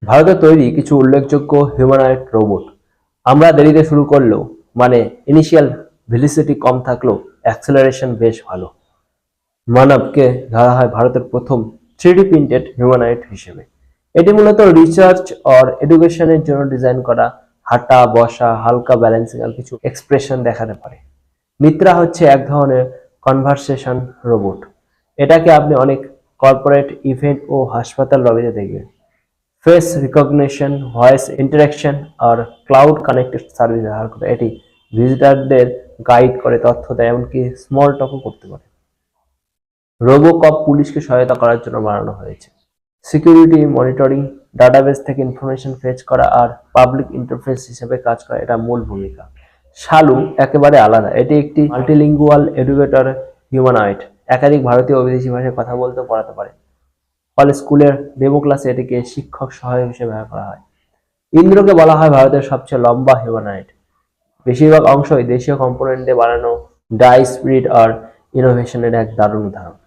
ভারতে তৈরি কিছু উল্লেখযোগ্য হিউম্যানয়েড রোবট আমরা দেরিতে শুরু করলেও ইনিশিয়াল ভেলোসিটি কম থাকলেও অ্যাক্সেলারেশন বেশ ভালো। মানবকে ধরা হয় ভারতের প্রথম 3D প্রিন্টেড হিউম্যানয়েড হিসেবে। এটি মূলত রিসার্চ আর এডুকেশনের জন্য ডিজাইন করা, হাঁটা, বসা, হালকা ব্যালেন্সিং আর কিছু এক্সপ্রেশন দেখাতে পারে। মিত্রা হচ্ছে এক ধরনের কনভারসেশন রোবট। এটাকে আপনি অনেক কর্পোরেট ইভেন্ট ও হাসপাতাল লবিতে দেখবেন। ফেস রিকগনিশন, ভয়েস ইন্টারাকশন আর ক্লাউড কানেক্টেড সার্ভিস ব্যবহার করে এটি ভিজিটারদের গাইড করে, তথ্য দেয়, এমনকি স্মল টকও করতে পারে। রোবোকপ পুলিশকে সহায়তা করার জন্য বানানো হয়েছে। সিকিউরিটি মনিটরিং, ডাটাবেস থেকে ইনফরমেশন ফেচ করা আর পাবলিক ইন্টারফেস হিসেবে কাজ করা এটা মূল ভূমিকা। শালু একেবারে আলাদা। এটি একটি মাল্টিলিঙ্গুয়াল এডুকেটর হিউম্যানয়েড। একাধিক ভারতীয় ও বিদেশি ভাষায় কথা বলতে ও পড়াতে পারে। ফলে স্কুলের ডেমো ক্লাসে এটিকে শিক্ষক সহায়ক হিসেবে ব্যবহার করা হয়। ইন্দ্রকে বলা হয় ভারতের সবচেয়ে লম্বা হিউম্যানয়েড। বেশিরভাগ অংশই দেশীয় কম্পোনেন্ট দিয়ে বানানো, ডাই স্পিরিট আর ইনোভেশনের এক দারুণ উদাহরণ।